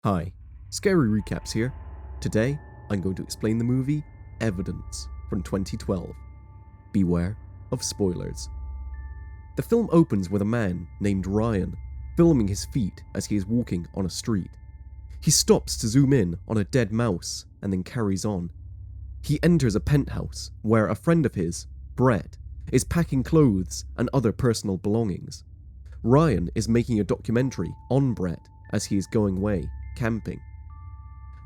Hi, Scary Recaps here. Today, I'm going to explain the movie Evidence from 2012. Beware of spoilers. The film opens with a man named Ryan filming his feet as he is walking on a street. He stops to zoom in on a dead mouse and then carries on. He enters a penthouse where a friend of his, Brett, is packing clothes and other personal belongings. Ryan is making a documentary on Brett as he is going away camping.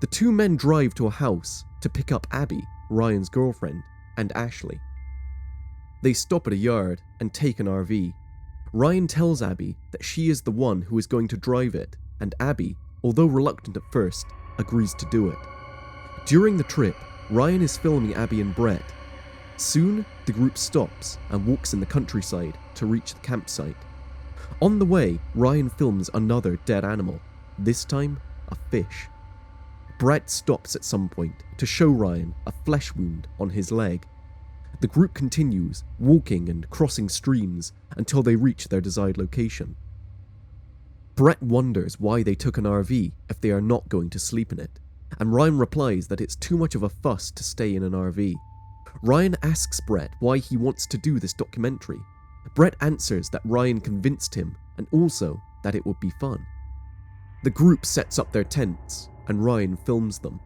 The two men drive to a house to pick up Abby, Ryan's girlfriend, and Ashley. They stop at a yard and take an RV. Ryan tells Abby that she is the one who is going to drive it, and Abby, although reluctant at first, agrees to do it. During the trip, Ryan is filming Abby and Brett. Soon, the group stops and walks in the countryside to reach the campsite. On the way, Ryan films another dead animal, this time a fish. Brett stops at some point to show Ryan a flesh wound on his leg. The group continues, walking and crossing streams until they reach their desired location. Brett wonders why they took an RV if they are not going to sleep in it, and Ryan replies that it's too much of a fuss to stay in an RV. Ryan asks Brett why he wants to do this documentary. Brett answers that Ryan convinced him and also that it would be fun. The group sets up their tents and Ryan films them.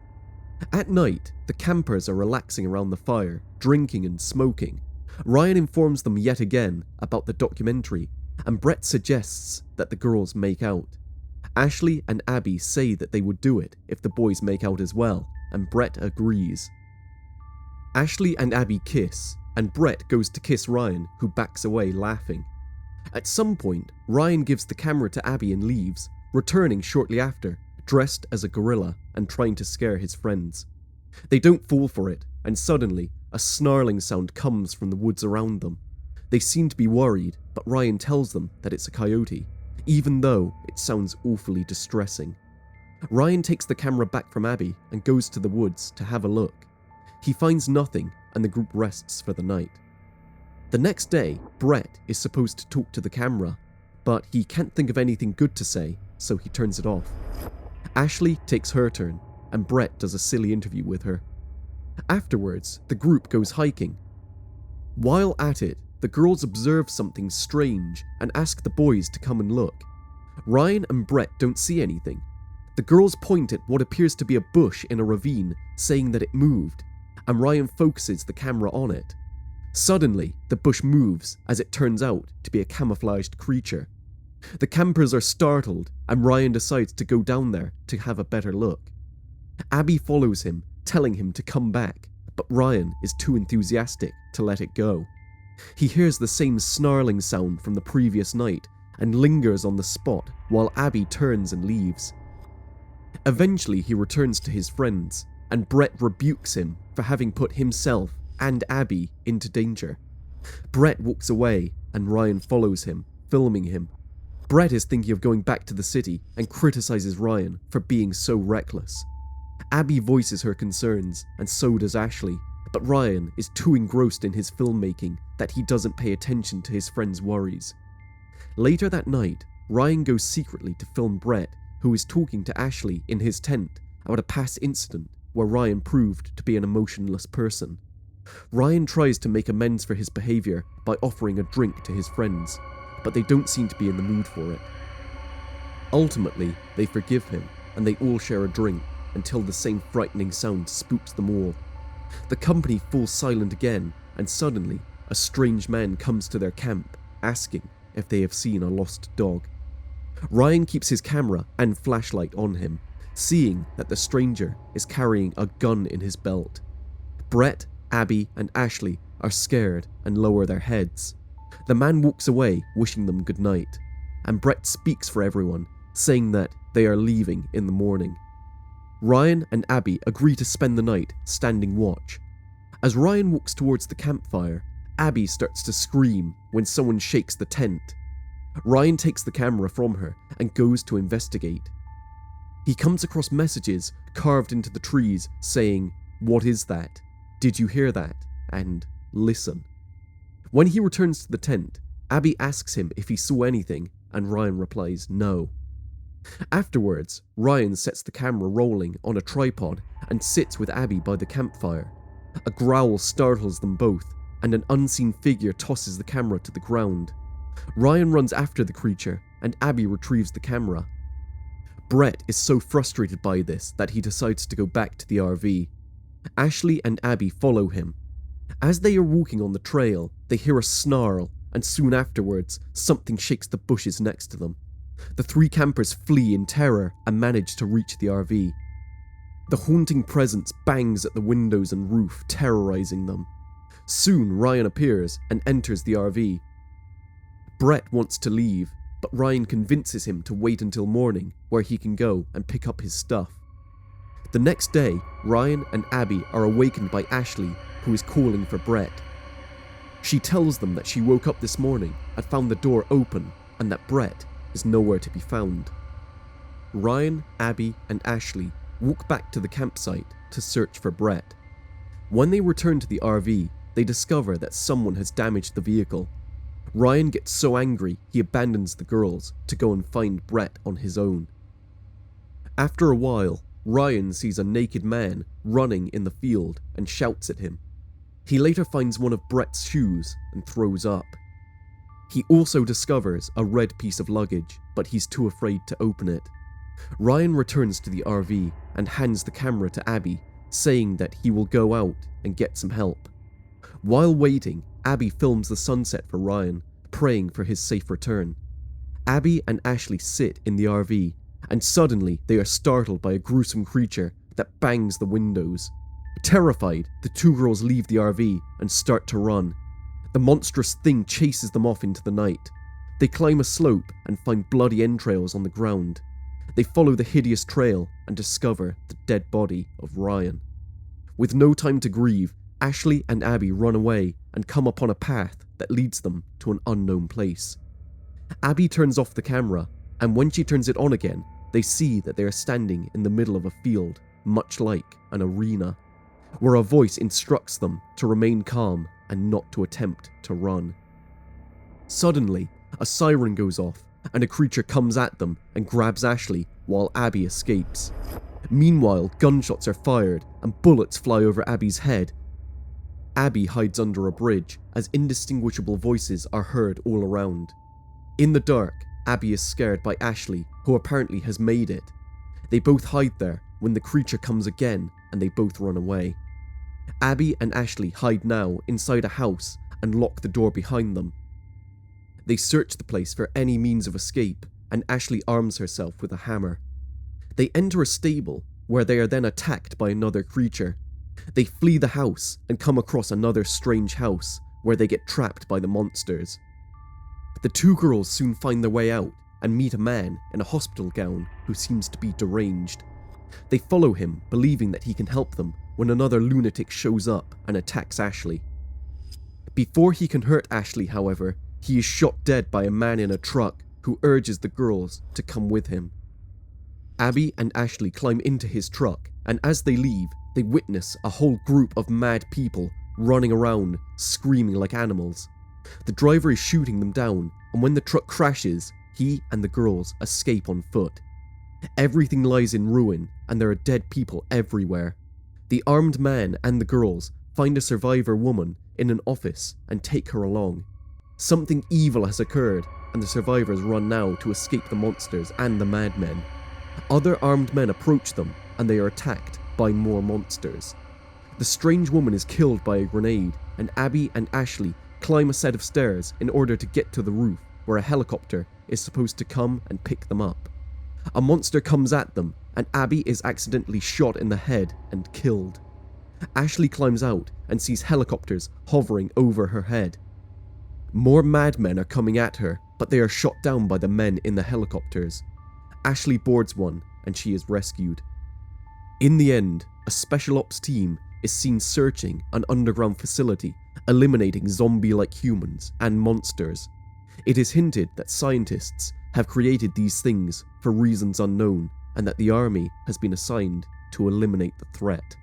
At night, the campers are relaxing around the fire, drinking and smoking. Ryan informs them yet again about the documentary, and Brett suggests that the girls make out. Ashley and Abby say that they would do it if the boys make out as well, and Brett agrees. Ashley and Abby kiss, and Brett goes to kiss Ryan, who backs away laughing. At some point, Ryan gives the camera to Abby and leaves, returning shortly after, dressed as a gorilla and trying to scare his friends. They don't fall for it, and suddenly, a snarling sound comes from the woods around them. They seem to be worried, but Ryan tells them that it's a coyote, even though it sounds awfully distressing. Ryan takes the camera back from Abby and goes to the woods to have a look. He finds nothing, and the group rests for the night. The next day, Brett is supposed to talk to the camera, but he can't think of anything good to say, so he turns it off. Ashley takes her turn, and Brett does a silly interview with her. Afterwards, the group goes hiking. While at it, the girls observe something strange and ask the boys to come and look. Ryan and Brett don't see anything. The girls point at what appears to be a bush in a ravine, saying that it moved, and Ryan focuses the camera on it. Suddenly, the bush moves as it turns out to be a camouflaged creature. The campers are startled, and Ryan decides to go down there to have a better look. Abby follows him, telling him to come back, but Ryan is too enthusiastic to let it go. He hears the same snarling sound from the previous night and lingers on the spot while Abby turns and leaves. Eventually, he returns to his friends, and Brett rebukes him for having put himself and Abby into danger. Brett walks away, and Ryan follows him, filming him. Brett is thinking of going back to the city and criticizes Ryan for being so reckless. Abby voices her concerns, and so does Ashley, but Ryan is too engrossed in his filmmaking that he doesn't pay attention to his friend's worries. Later that night, Ryan goes secretly to film Brett, who is talking to Ashley in his tent about a past incident where Ryan proved to be an emotionless person. Ryan tries to make amends for his behavior by offering a drink to his friends, but they don't seem to be in the mood for it. Ultimately, they forgive him, and they all share a drink until the same frightening sound spooks them all. The company falls silent again, and suddenly, a strange man comes to their camp, asking if they have seen a lost dog. Ryan keeps his camera and flashlight on him, seeing that the stranger is carrying a gun in his belt. Brett, Abby, and Ashley are scared and lower their heads. The man walks away, wishing them good night, and Brett speaks for everyone, saying that they are leaving in the morning. Ryan and Abby agree to spend the night standing watch. As Ryan walks towards the campfire, Abby starts to scream when someone shakes the tent. Ryan takes the camera from her and goes to investigate. He comes across messages carved into the trees saying, "What is that? Did you hear that?" and "Listen." When he returns to the tent, Abby asks him if he saw anything, and Ryan replies no. Afterwards, Ryan sets the camera rolling on a tripod and sits with Abby by the campfire. A growl startles them both, and an unseen figure tosses the camera to the ground. Ryan runs after the creature, and Abby retrieves the camera. Brett is so frustrated by this that he decides to go back to the RV. Ashley and Abby follow him. As they are walking on the trail, they hear a snarl, and soon afterwards, something shakes the bushes next to them. The three campers flee in terror and manage to reach the RV. The haunting presence bangs at the windows and roof, terrorizing them. Soon, Ryan appears and enters the RV. Brett wants to leave, but Ryan convinces him to wait until morning, where he can go and pick up his stuff. The next day, Ryan and Abby are awakened by Ashley, who is calling for Brett. She tells them that she woke up this morning and found the door open and that Brett is nowhere to be found. Ryan, Abby, and Ashley walk back to the campsite to search for Brett. When they return to the RV, they discover that someone has damaged the vehicle. Ryan gets so angry he abandons the girls to go and find Brett on his own. After a while, Ryan sees a naked man running in the field and shouts at him. He later finds one of Brett's shoes and throws up. He also discovers a red piece of luggage, but he's too afraid to open it. Ryan returns to the RV and hands the camera to Abby, saying that he will go out and get some help. While waiting, Abby films the sunset for Ryan, praying for his safe return. Abby and Ashley sit in the RV, and suddenly they are startled by a gruesome creature that bangs the windows. Terrified, the two girls leave the RV and start to run. The monstrous thing chases them off into the night. They climb a slope and find bloody entrails on the ground. They follow the hideous trail and discover the dead body of Ryan. With no time to grieve, Ashley and Abby run away and come upon a path that leads them to an unknown place. Abby turns off the camera, and when she turns it on again, they see that they are standing in the middle of a field, much like an arena, where a voice instructs them to remain calm and not to attempt to run. Suddenly, a siren goes off, and a creature comes at them and grabs Ashley while Abby escapes. Meanwhile, gunshots are fired and bullets fly over Abby's head. Abby hides under a bridge as indistinguishable voices are heard all around. In the dark, Abby is scared by Ashley, who apparently has made it. They both hide there when the creature comes again and they both run away. Abby and Ashley hide now inside a house and lock the door behind them. They search the place for any means of escape, and Ashley arms herself with a hammer. They enter a stable, where they are then attacked by another creature. They flee the house and come across another strange house, where they get trapped by the monsters. The two girls soon find their way out and meet a man in a hospital gown who seems to be deranged. They follow him, believing that he can help them, when another lunatic shows up and attacks Ashley. Before he can hurt Ashley, however, he is shot dead by a man in a truck who urges the girls to come with him. Abby and Ashley climb into his truck, and as they leave, they witness a whole group of mad people running around, screaming like animals. The driver is shooting them down, and when the truck crashes, he and the girls escape on foot. Everything lies in ruin, and there are dead people everywhere. The armed man and the girls find a survivor woman in an office and take her along. Something evil has occurred, and the survivors run now to escape the monsters and the madmen. Other armed men approach them, and they are attacked by more monsters. The strange woman is killed by a grenade, and Abby and Ashley climb a set of stairs in order to get to the roof, where a helicopter is supposed to come and pick them up. A monster comes at them, and Abby is accidentally shot in the head and killed. Ashley climbs out and sees helicopters hovering over her head. More madmen are coming at her, but they are shot down by the men in the helicopters. Ashley boards one, and she is rescued. In the end, a special ops team is seen searching an underground facility, eliminating zombie-like humans and monsters. It is hinted that scientists have created these things for reasons unknown, and that the army has been assigned to eliminate the threat.